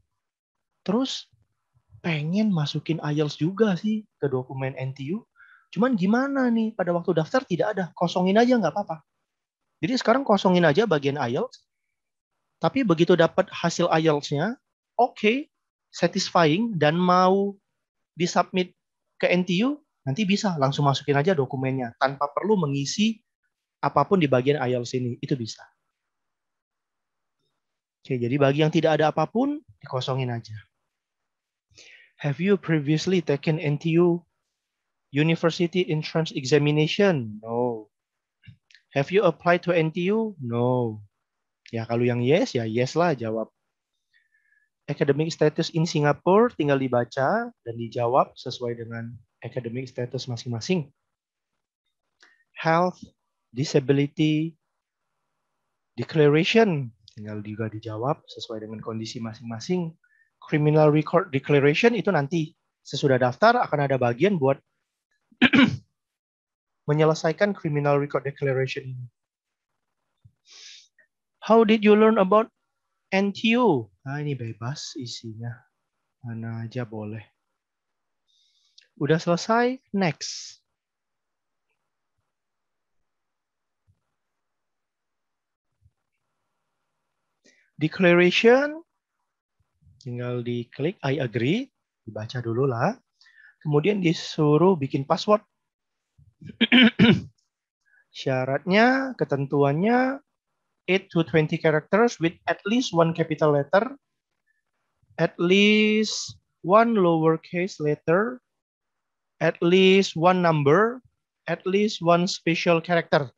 A: Terus pengen masukin IELTS juga sih ke dokumen NTU. Cuman gimana nih, pada waktu daftar tidak ada, kosongin aja nggak apa-apa. Jadi sekarang kosongin aja bagian IELTS, tapi begitu dapat hasil IELTS-nya, oke, satisfying, dan mau disubmit ke NTU, nanti bisa langsung masukin aja dokumennya, tanpa perlu mengisi apapun di bagian IELTS ini, itu bisa. Oke, jadi bagi yang tidak ada apapun, dikosongin aja. Have you previously taken NTU University Entrance Examination? No. Have you applied to NTU? No. Ya kalau yang yes, ya yes lah jawab. Academic status in Singapore tinggal dibaca dan dijawab sesuai dengan academic status masing-masing. Health, disability, Declaration, tinggal juga dijawab sesuai dengan kondisi masing-masing. Criminal record declaration itu nanti sesudah daftar akan ada bagian buat menyelesaikan criminal record declaration ini. How did you learn about NTU? Nah, ini bebas isinya. Mana aja boleh. Udah selesai, next. Declaration, tinggal diklik I agree, dibaca dulu lah. Kemudian disuruh bikin password. Syaratnya, ketentuannya 8 to 20 characters with at least one capital letter, at least one lowercase letter, at least one number, at least one special character.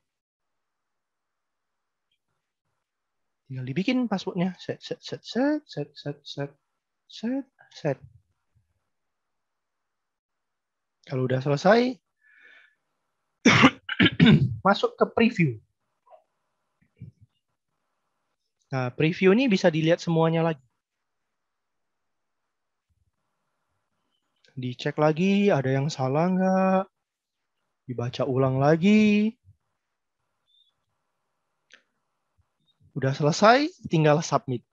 A: Tinggal dibikin passwordnya. Set. Kalau udah selesai, masuk ke preview. Nah, preview ini bisa dilihat semuanya lagi. Dicek lagi, ada yang salah nggak? Dibaca ulang lagi. Udah selesai, tinggal submit.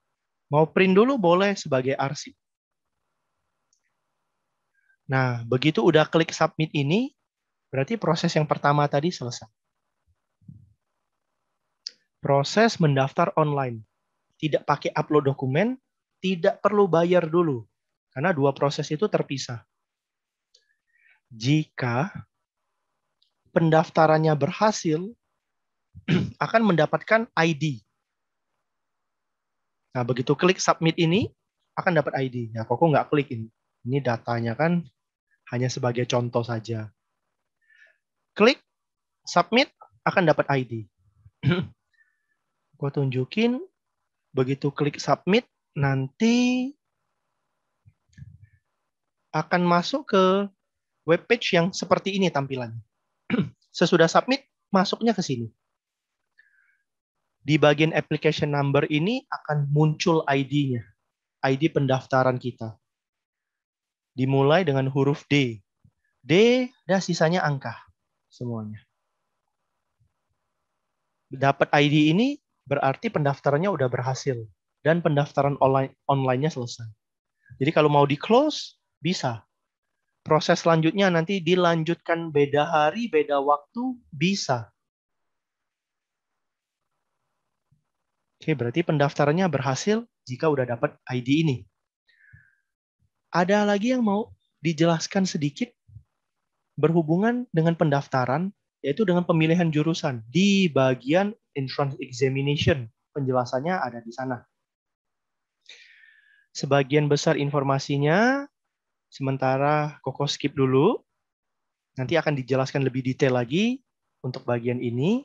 A: Mau print dulu boleh sebagai arsip. Nah, begitu udah klik submit ini, berarti proses yang pertama tadi selesai. Proses mendaftar online. Tidak pakai upload dokumen, tidak perlu bayar dulu. Karena dua proses itu terpisah. Jika pendaftarannya berhasil, akan mendapatkan ID. Nah, begitu klik submit ini, akan dapat ID. Ya, kok nggak klik ini. Ini datanya kan hanya sebagai contoh saja. Klik submit, akan dapat ID. Gue tunjukin, begitu klik submit, nanti akan masuk ke webpage yang seperti ini tampilannya. Sesudah submit, masuknya ke sini. Di bagian application number ini akan muncul ID-nya. ID pendaftaran kita. Dimulai dengan huruf D. D, dan sisanya angka. Semuanya. Dapat ID ini berarti pendaftarannya udah berhasil. Dan pendaftaran online-nya selesai. Jadi kalau mau di-close, bisa. Proses selanjutnya nanti dilanjutkan beda hari, beda waktu, bisa. Oke, berarti pendaftarannya berhasil jika udah dapat ID ini. Ada lagi yang mau dijelaskan sedikit berhubungan dengan pendaftaran, yaitu dengan pemilihan jurusan. Di bagian entrance examination, penjelasannya ada di sana. Sebagian besar informasinya, sementara Koko skip dulu. Nanti akan dijelaskan lebih detail lagi untuk bagian ini.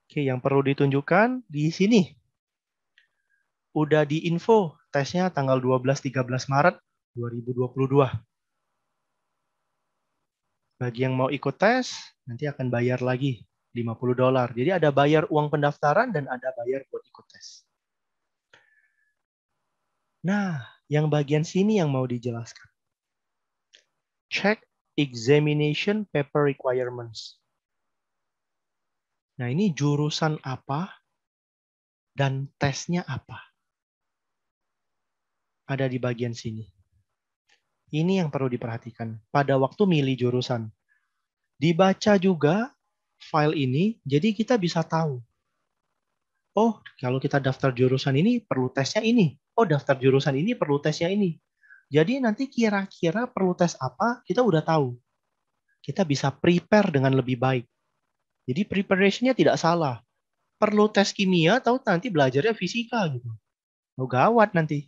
A: Oke, yang perlu ditunjukkan di sini. Udah diinfo tesnya tanggal 12-13 Maret 2022. Bagi yang mau ikut tes, nanti akan bayar lagi $50. Jadi ada bayar uang pendaftaran dan ada bayar buat ikut tes. Nah, yang bagian sini yang mau dijelaskan. Check examination paper requirements. Nah, ini jurusan apa dan tesnya apa? Ada di bagian sini. Ini yang perlu diperhatikan pada waktu milih jurusan. Dibaca juga file ini, jadi kita bisa tahu. Oh, kalau kita daftar jurusan ini perlu tesnya ini. Oh, daftar jurusan ini perlu tesnya ini. Jadi nanti kira-kira perlu tes apa, kita udah tahu. Kita bisa prepare dengan lebih baik. Jadi preparation-nya tidak salah. Perlu tes kimia, tahu nanti belajarnya fisika gitu. Oh, gawat nanti.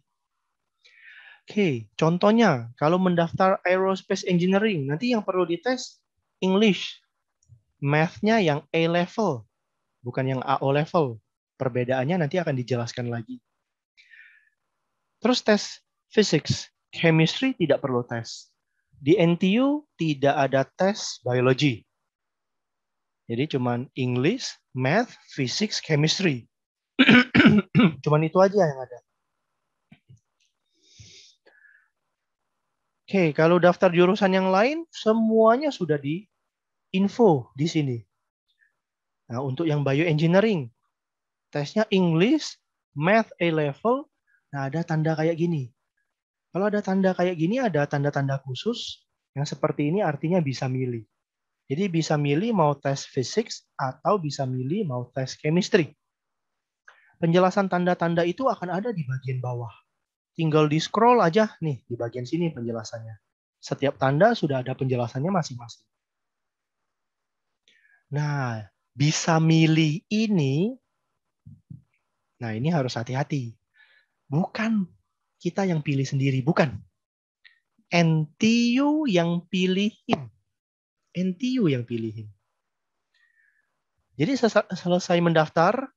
A: Oke, contohnya kalau mendaftar aerospace engineering, nanti yang perlu dites English. Math-nya yang A level, bukan yang AO level. Perbedaannya nanti akan dijelaskan lagi. Terus tes physics, chemistry tidak perlu tes. Di NTU tidak ada tes biology. Jadi cuman English, Math, Physics, Chemistry. Cuman itu aja yang ada. Oke, kalau daftar jurusan yang lain, semuanya sudah di info di sini. Nah, untuk yang bioengineering, tesnya English, Math A-level, nah ada tanda kayak gini. Kalau ada tanda kayak gini, ada tanda-tanda khusus yang seperti ini artinya bisa milih. Jadi bisa milih mau tes physics atau bisa milih mau tes chemistry. Penjelasan tanda-tanda itu akan ada di bagian bawah. Tinggal di scroll aja nih di bagian sini penjelasannya. Setiap tanda sudah ada penjelasannya masing-masing. Nah, bisa milih ini, nah ini harus hati-hati. Bukan kita yang pilih sendiri, bukan. NTU yang pilihin. NTU yang pilihin. Jadi selesai mendaftar,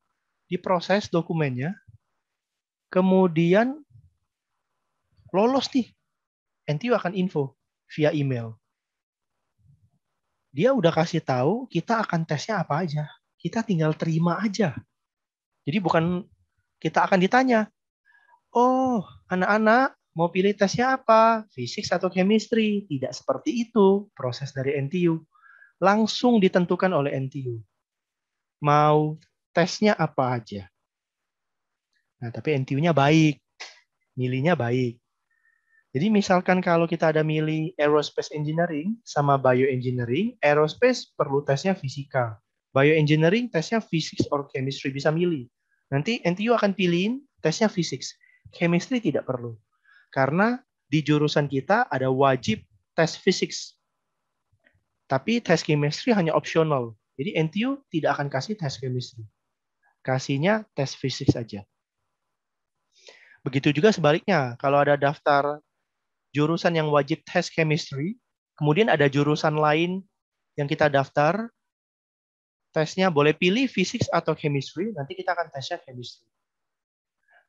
A: diproses dokumennya, kemudian lolos nih. NTU akan info via email. Dia udah kasih tahu kita akan tesnya apa aja. Kita tinggal terima aja. Jadi bukan kita akan ditanya, oh anak-anak mau pilih tesnya apa? Fisik atau chemistry? Tidak seperti itu proses dari NTU. Langsung ditentukan oleh NTU. Mau tesnya apa aja. Nah, tapi NTU-nya baik. Milihnya baik. Jadi misalkan kalau kita ada milih aerospace engineering sama bioengineering, aerospace perlu tesnya fisika. Bioengineering tesnya physics or chemistry, bisa milih. Nanti NTU akan pilihin tesnya physics. Chemistry tidak perlu. Karena di jurusan kita ada wajib tes physics. Tapi tes chemistry hanya opsional. Jadi NTU tidak akan kasih tes chemistry. Kasihnya tes physics saja. Begitu juga sebaliknya, kalau ada daftar jurusan yang wajib tes chemistry, kemudian ada jurusan lain yang kita daftar, tesnya boleh pilih physics atau chemistry, nanti kita akan tesnya chemistry.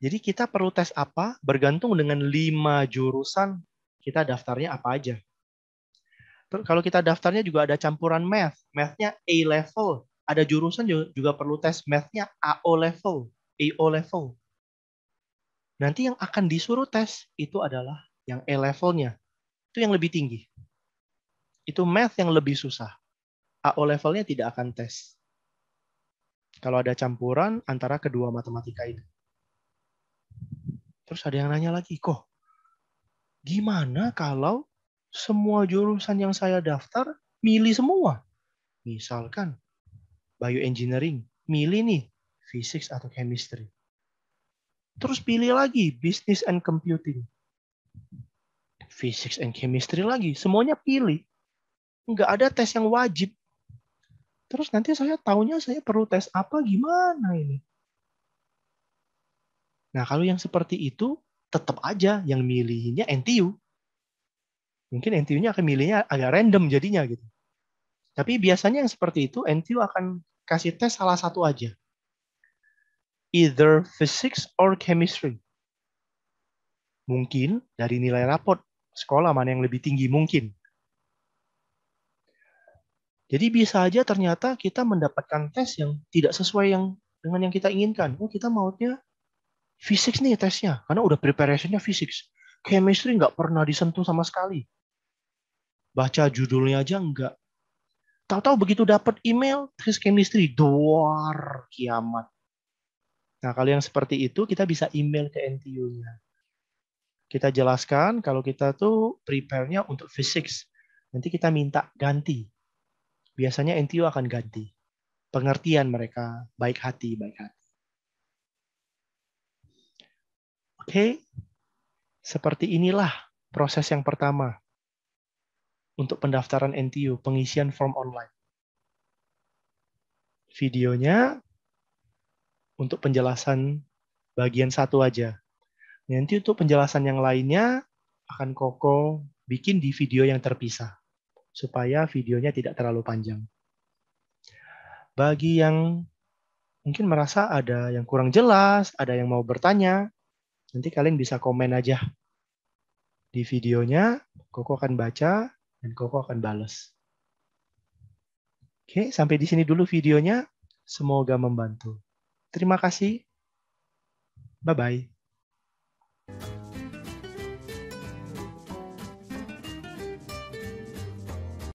A: Jadi kita perlu tes apa, bergantung dengan 5 jurusan, kita daftarnya apa aja. Kalau kita daftarnya juga ada campuran math, math-nya A-level, ada jurusan juga perlu tes math-nya AO level, AO level. Nanti yang akan disuruh tes itu adalah yang A-levelnya, itu yang lebih tinggi. Itu math yang lebih susah. AO levelnya tidak akan tes. Kalau ada campuran antara kedua matematika itu. Terus ada yang nanya lagi, kok gimana kalau semua jurusan yang saya daftar milih semua? Misalkan bioengineering, milih nih physics atau chemistry. Terus pilih lagi business and computing. Physics and chemistry lagi, semuanya pilih. Nggak ada tes yang wajib. Terus nanti saya taunya saya perlu tes apa gimana ini? Nah, kalau yang seperti itu, tetap aja yang milihnya NTU. Mungkin NTU-nya akan milihnya agak random jadinya gitu. Tapi biasanya yang seperti itu, NTU akan kasih tes salah satu aja. Either physics or chemistry. Mungkin dari nilai raport, sekolah mana yang lebih tinggi mungkin. Jadi bisa aja ternyata kita mendapatkan tes yang tidak sesuai dengan yang kita inginkan. Oh, kita maunya physics nih tesnya, karena udah preparation-nya physics. Chemistry nggak pernah disentuh sama sekali. Baca judulnya aja nggak. Tahu-tahu begitu dapat email, tes chemistry, duar, kiamat. Nah, kalau yang seperti itu, kita bisa email ke NTU-nya. Kita jelaskan kalau kita tuh prepare-nya untuk physics. Nanti kita minta ganti. Biasanya NTU akan ganti. Pengertian mereka, baik hati, baik hati. Oke, seperti inilah proses yang pertama untuk pendaftaran NTU, pengisian form online. Videonya untuk penjelasan bagian satu aja. Nanti untuk penjelasan yang lainnya akan Koko bikin di video yang terpisah supaya videonya tidak terlalu panjang. Bagi yang mungkin merasa ada yang kurang jelas, ada yang mau bertanya, nanti kalian bisa komen aja di videonya, Koko akan baca dan Koko akan balas. Oke, sampai di sini dulu videonya. Semoga membantu. Terima kasih. Bye-bye.